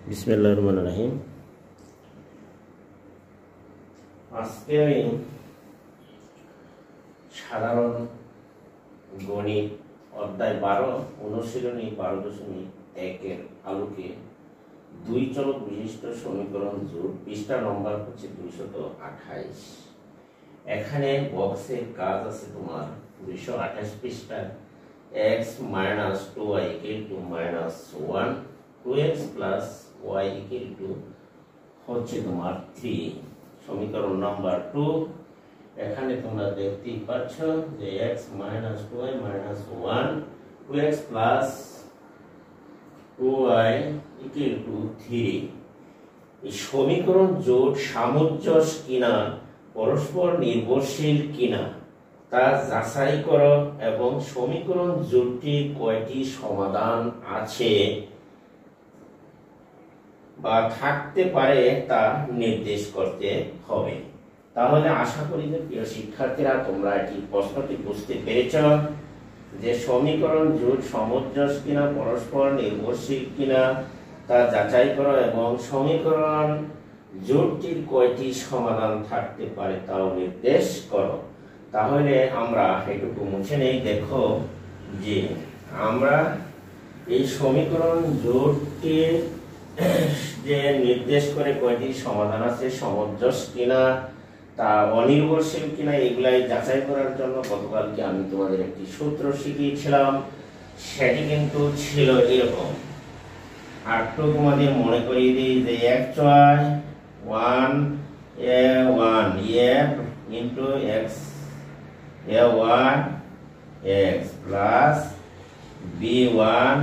বিসমিল্লাহির রহমানির রহিম। আজকে আমি সাধারণ গণিত অধ্যায় 12 অনুশীলনী 12.1 আলোকে দুই চলক বিশিষ্ট সমীকরণ জোট, পৃষ্ঠা নম্বর হচ্ছে 228। এখানে বক্সের কাজ আছে তোমার 228 পৃষ্ঠা। x minus 2y equal to minus 1, 2x plus y equal to হচ্ছে তোমার 3, সমীকরণ নাম্বার 2। এখানে তোমরা দেখতেই পাচ্ছ যে x minus 2y minus 1, 2x plus 2y equal to 3। এই সমীকরণ জোট সামঞ্জস্য কিনা, পরস্পর নির্ভরশীল কিনা তা যাচাই করো এবং সমীকরণ জোটটির কয়টি সমাধান আছে বা থাকতে পারে তা নির্দেশ করতে হবে। তাহলে আশা করি যে প্রিয় শিক্ষার্থীরা তোমরা এই প্রশ্নটি বুঝতে পেরেছ যে সমীকরণ জোট সামঞ্জস্য কিনা, পরস্পর নির্ভরশীল কিনা তা যাচাই করো এবং সমীকরণ জোটটির কয়টি সমাধান থাকতে পারে তাও নির্দেশ করো। তাহলে আমরা একটু মুছে নেই। দেখো যে আমরা এই সমীকরণ জোটটি যে নির্দেশ করে কয়টি সমাধান আছে, সামঞ্জস্য কিনা, তা অনির্ভরশীল কিনা, এগুলাই যাচাই করার জন্য গতকালকে আমি তোমাদের একটি সূত্র শিখিয়েছিলাম। সেটি কিন্তু ছিল এরকম। আর তো তোমাদের মনে করিয়ে দিই যে x1 a1 into x a1 x plus b1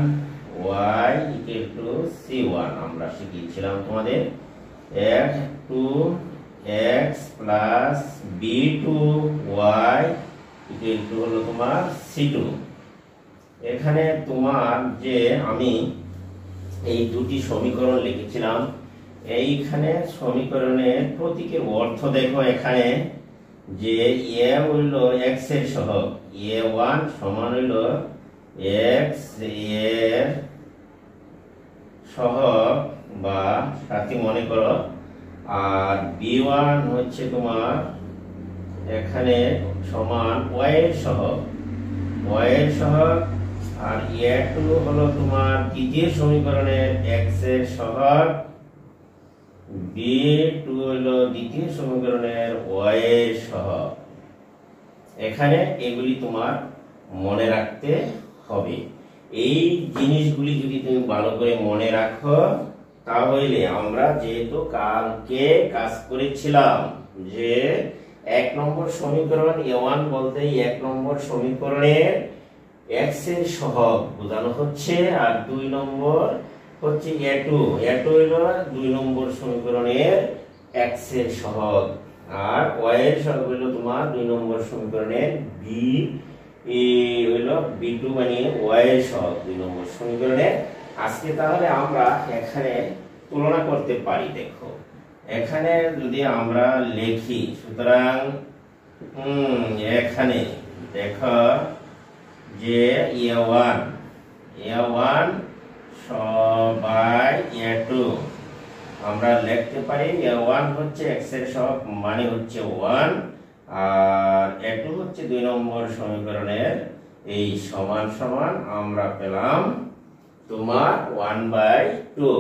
y equal to c1 আমরা শিখিয়েছিলাম তোমাদের। f2 x plus b2 y equal to হলো তোমার c2। এখানে তোমার যে আমি এই দুটি সমীকরণ লিখেছিলাম, এইখানে সমীকরণের প্রতীকের অর্থ দেখো। এখানে যে a হইল x এর সহগ, a1 সমান হইল x এর সহগ বা সাথী মনে করো, আর b1 হচ্ছে তোমার এখানে সমান y এর সহগ, আর a2 হলো তোমার দ্বিতীয় সমীকরণের x এর সহগ, b2 হলো দ্বিতীয় সমীকরণের y এর সহগ। এখানে এগুলি তোমার মনে রাখতে হবে। এই জিনিসগুলি যদি তুমি ভালো করে মনে রাখো তাহলে আমরা যেহেতু কালকে কাজ করেছিলাম যে 1 নম্বর সমীকরণ a1 বলতে 1 নম্বর সমীকরণের x এর সহগ বোঝানো হচ্ছে, আর 2 নম্বর হচ্ছে a2 হলো 2 নম্বর সমীকরণের x এর সহগ, আর y এর সহগ হলো তোমার 2 নম্বর সমীকরণের b হলো b2 মানে y এর সহগ 2 নম্বর সমীকরণের। আজকে তাহলে আমরা এখানে তুলনা করতে পারি। দেখো এখানে যদি আমরা লিখি, সুতরাং এখানে দেখো যে a1 সবাই a2 আমরা লিখতে পারি। a1 হচ্ছে x এর সহগ মানে হচ্ছে 1, আর a2 হচ্ছে 2 নম্বর সমীকরণের এই সমান সমান আমরা পেলাম তোমার 1/2।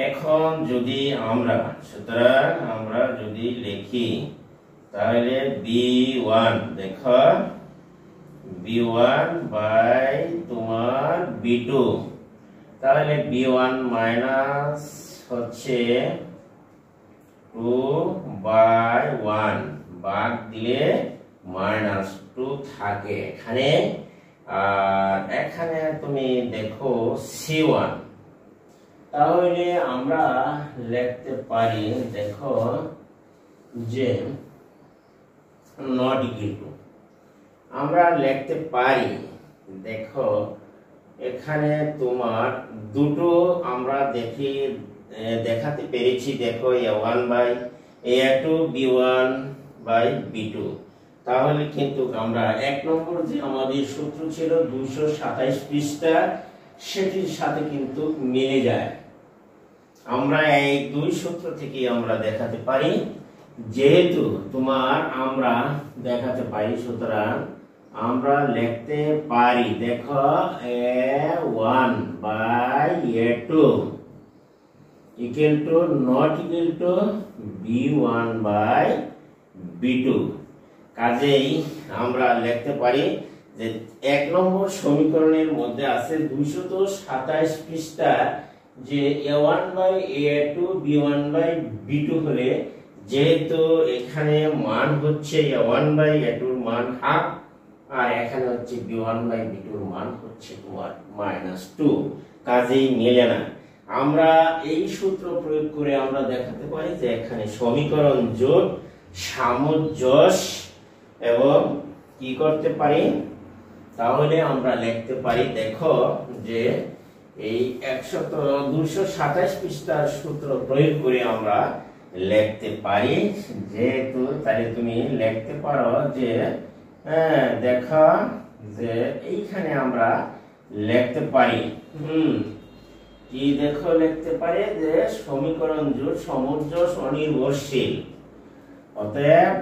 এখন যদি আমরা সুতরাং আমরা যদি লিখি তাহলে b1 দেখো b1 বাই তোমার b2, তাহলে b1 মাইনাস হচ্ছে 2/1 বাদ দিলে -2 থাকে এখানে। আর এখানে তুমি দেখো c1, তাহলে আমরা লিখতে পারি দেখো যে not equal to আমরা লিখতে পারি। দেখো এখানে তোমার দুটো আমরা দেখাতে পেরেছি। দেখো a1 by a2 b1 by b2, তাহলে কিন্তু আমরা 1 নম্বর যে আমাদের সূত্র ছিল 227 পৃষ্ঠা সেটির সাথে কিন্তু মিলে যায়। আমরা এই দুই সূত্র থেকে আমরা দেখাতে পারি, যেহেতু তোমার আমরা দেখাতে পারি, সুতরাং আমরা লিখতে পারি, দেখো a1 by a2 equal to not equal to b1 by b2। কাজেই আমরা লিখতে পারি যে এক নম্বর সমীকরণের মধ্যে আছে 227 পৃষ্ঠা, যে a1 by a2 b1 by b2 হলে, যেহেতু এখানে মান হচ্ছে a1 by a2 এর মান হাফ, আর এখানে হচ্ছে b1 by b2 এর মান হচ্ছে তোমার -2, কাজেই মেলে না। আমরা এই সূত্র প্রয়োগ করে আমরা দেখাতে পারি যে এখানে সমীকরণ জোট সামঞ্জস্য, এবং কি করতে পারি, তাহলে আমরা লিখতে পারি, দেখো যে এই 227 পৃষ্ঠার সূত্র প্রয়োগ করে আমরা লিখতে পারি, যেহেতু তাহলে তুমি লিখতে পারো যে দেখো যে এইখানে আমরা লিখতে পারি কি, দেখো লিখতে পারি যে সমীকরণ জোট সামঞ্জস্য অনির্ভরশীল, অতএব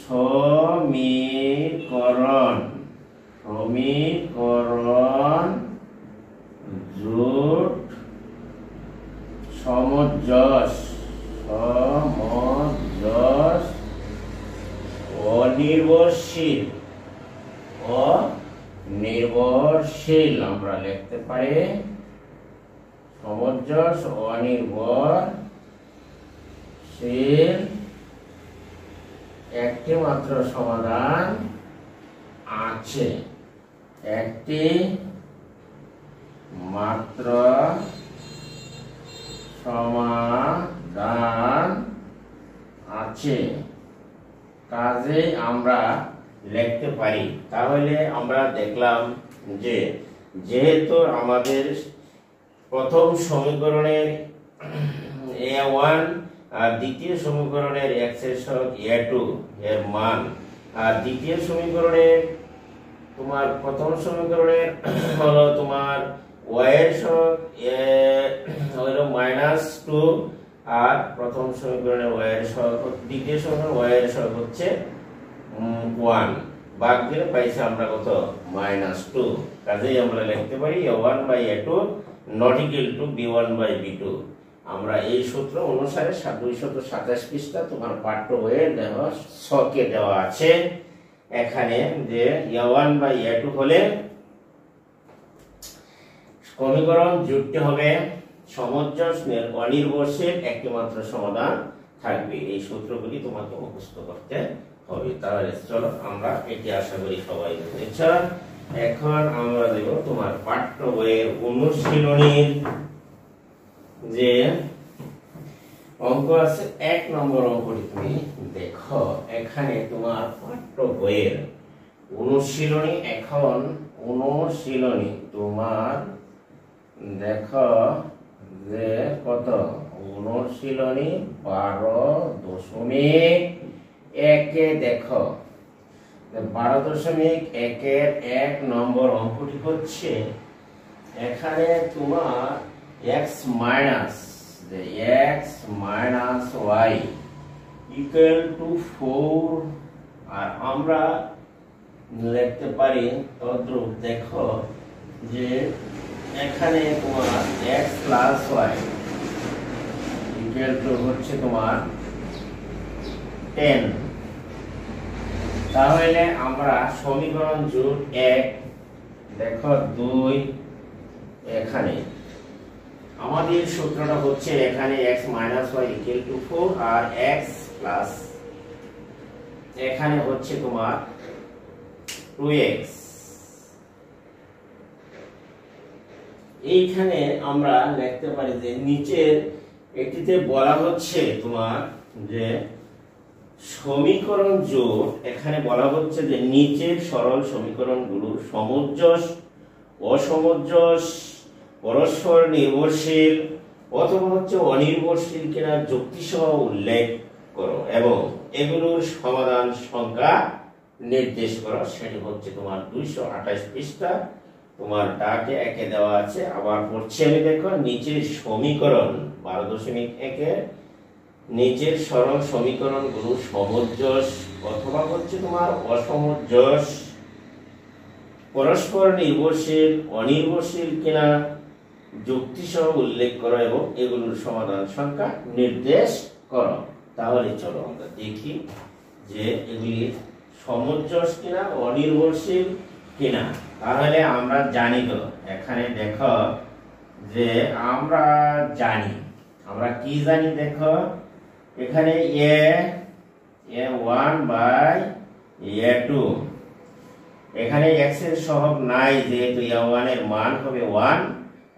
সমীকরণ জোট সামঞ্জস্য অনির্ভরশীল আমরা লিখতে পারি, সামঞ্জস্য অনির্ভরশীল একটি মাত্র সমাধান আছে, একটি মাত্র সমাধান আছে, কাজে আমরা লিখতে পারি। তাহলে আমরা দেখলাম যে যেহেতু আমাদের প্রথম সমীকরণের a1 আর দ্বিতীয় সমীকরণের x এর সহগ a2 এর মান, আর দ্বিতীয় সমীকরণের তোমার প্রথম সমীকরণের হলো তোমার y এর সহগ হলো -2, আর প্রথম সমীকরণের y এর সহগ, দ্বিতীয় সমীকরণের y এর সহগ হচ্ছে 1, ভাগ দিলে পাইছি আমরা কত -2, কাজেই আমরা লিখতে পারি a1 by a2 not equal to b1 by b2। আমরা এই সূত্র অনুসারে 227 পৃষ্ঠা তোমার পাঠ্য বইয়ে দেখো ছকে দেওয়া আছে, এখানে যে a1 by a2 হলে সমীকরণ জোটটি হবে সামঞ্জস্য অনির্ভরশীল, একটি মাত্র সমাধান থাকবে। এই সূত্রগুলি তোমাকে মুখস্থ করতে হবে। তাহলে চলো আমরা এটি আশা করি সবাই বুঝেছ। এখন আমরা দেব তোমার পাঠ্য বইয়ের অনুশীলনীর যে অঙ্ক আছে, 1 নম্বর অঙ্কটি তুমি দেখো। এখানে তোমার পাঠ্য বইয়ের অনুশীলনী, এখন অনুশীলনী তোমার দেখো যে কত, অনুশীলনী 12.1 দেখো 12.1 এর 1 নম্বর অঙ্কটি হচ্ছে, এখানে তোমার x minus y equal to 4, আর আমরা লিখতে পারি তদ্রূপ, দেখো যে এখানে তোমার x plus y equal to হচ্ছে তোমার 10। তাহলে আমরা সমীকরণ জোট 1, দেখো 2, এখানে আমাদের সূত্রটা হচ্ছে এখানে x minus y equal to 4, R x plus এখানে হচ্ছে তোমার 2x। এইখানে আমরা লিখতে পারি যে নিচের একটিতে বলা হচ্ছে তোমার যে সমীকরণ জোট, এখানে বলা হচ্ছে যে নিচের সরল সমীকরণগুলো সামঞ্জস্য, অসামঞ্জস্য, পরস্পর নির্ভরশীল অথবা হচ্ছে অনির্ভরশীল কিনা যুক্তিসহ উল্লেখ করো, এবং এগুলোর সমাধান সংখ্যা নির্দেশ করো। সেটি হচ্ছে তোমার 228 পৃষ্ঠা তোমার ডাকে একে দেওয়া আছে। আবার পড়ছি আমি, দেখো নিচের সমীকরণ 12.1 নিচের সরল সমীকরণগুলো সমঞ্জস অথবা হচ্ছে তোমার অসমঞ্জস, পরস্পর নির্ভরশীল, অনির্ভরশীল কিনা যুক্তি সহ উল্লেখ করো এবং এগুলোর সমাধান সংখ্যা নির্দেশ করো। তাহলে চলো আমরা দেখি যে এগুলি সমঞ্জস কিনা অনির্ভরশীল কিনা। তাহলে আমরা জানি, তো এখানে দেখো যে আমরা কি জানি, দেখো এখানে a1 বাই a2, এখানে x এর সহগ নাই যেহেতু a1 এর মান হবে 1,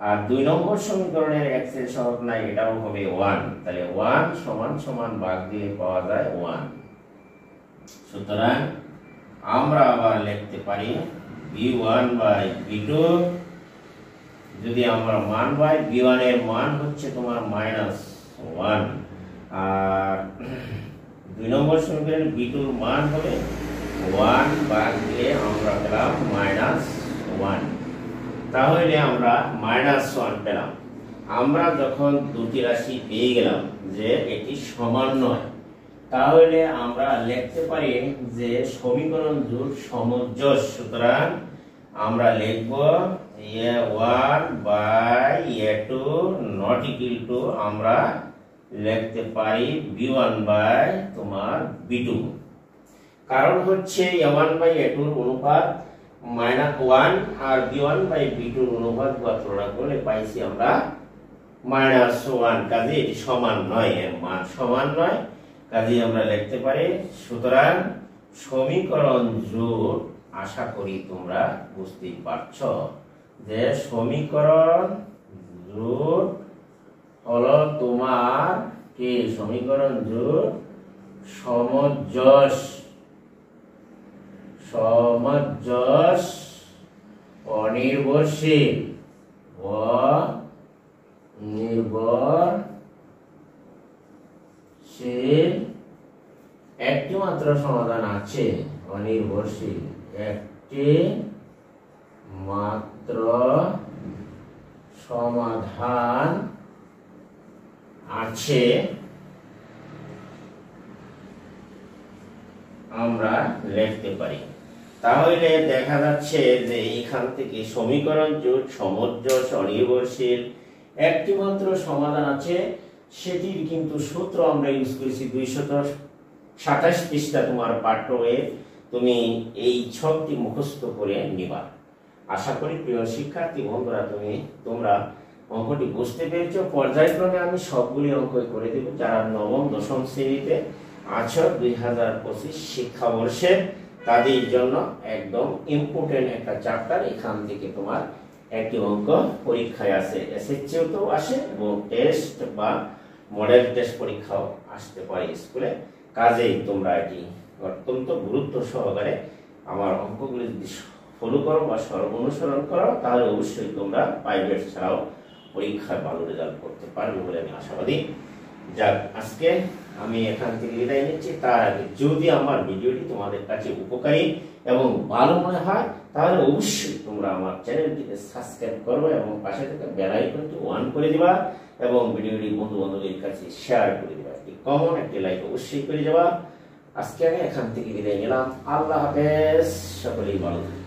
আর 2 নম্বর সমীকরণের x এর সহগ নাই, এটাও হবে 1। তাহলে 1 সমান সমান ভাগ দিলে পাওয়া যায় 1। সুতরাং আমরা আবার লিখতে পারি b1 বাই b2, যদি আমরা মান পাই b1 এর মান হচ্ছে তোমার -1, আর 2 নম্বর সমীকরণে b2 এর মান হবে 1 ভাগ দিলে আমরা পেলাম -1। তাহলে আমরা -1 পেলাম। আমরা যখন দুটি রাশি পেয়ে গেলাম যে এটি সমান নয়, তাহলে আমরা লিখতে পারি যে সমীকরণ জোট সমঞ্জস। সুতরাং আমরা লিখব a1 by a2 not equal to, আমরা লিখতে পারি b1 বাই তোমার b2। কারণ হচ্ছে a1 বাই a2 এর অনুপাত -1 আর b1 বাই b2 এর অনুপাত তুলনা করলে পাইছি আমরা -1। কাজে এটি সমান নয়, এর মান সমান নয়, কাজে আমরা লিখতে পারি। সুতরাং সমীকরণ জোট, আশা করি তোমরা বুঝতেই পারছো যে সমীকরণ জোট হলো তোমার কি, সমীকরণ জোট সমঞ্জস, অনির্ভরশীল, একটি মাত্র সমাধান আছে। অনির্ভরশীল একটি মাত্র সমাধান আছে, আমরা লিখতে পারি। তাহলে দেখা যাচ্ছে যে এখান থেকে সমীকরণ জোট সমঞ্জস, অনির্ভরশীল, একটি মাত্র সমাধান আছে, সেটির কিন্তু সূত্র আমরা ইউজ করেছি 227 পৃষ্ঠা তোমার পাঠ্য বইয়ে। তুমি এই ছকটি মুখস্থ করে নিবা। আশা করি প্রিয় শিক্ষার্থী বন্ধুরা তোমরা অঙ্কটি বুঝতে পেরেছো। পর্যায়ক্রমে আমি সবগুলি অঙ্ক করে দেব। যারা নবম দশম শ্রেণীতে আছো 2025 শিক্ষাবর্ষে, তাদের জন্য একদম ইম্পর্টেন্ট একটা চ্যাপ্টার। এখান থেকে তোমার একটি অঙ্ক পরীক্ষায় আসে, এসএসসিও তো আসে এবং টেস্ট বা মডেল টেস্ট পরীক্ষাও আসতে পারে স্কুলে। কাজেই তোমরা এটি অত্যন্ত গুরুত্ব সহকারে আমার অঙ্কগুলি যদি ফলো করো বা অনুসরণ করো, তাহলে অবশ্যই তোমরা প্রাইভেট ছাড়াও পরীক্ষায় ভালো রেজাল্ট করতে পারবে বলে আমি আশাবাদী। যাক, আজকে আমি এখান থেকে বিদায় নিচ্ছি। তার আগে যদি আমার ভিডিওটি তোমাদের কাছে উপকারী এবং ভালো মনে হয়, তাহলে অবশ্যই তোমরা আমার চ্যানেলটিকে সাবস্ক্রাইব করবে এবং পাশে থাকা বেল আইকনটি অন করে দিবা এবং ভিডিওটি বন্ধু বান্ধবের কাছে শেয়ার করে দিবা। একটি কমন একটি লাইক অবশ্যই করে যাবা। আজকে আমি এখান থেকে বিদায় নিলাম। আল্লাহ হাফেজ, সকলেই ভালো থাকবে।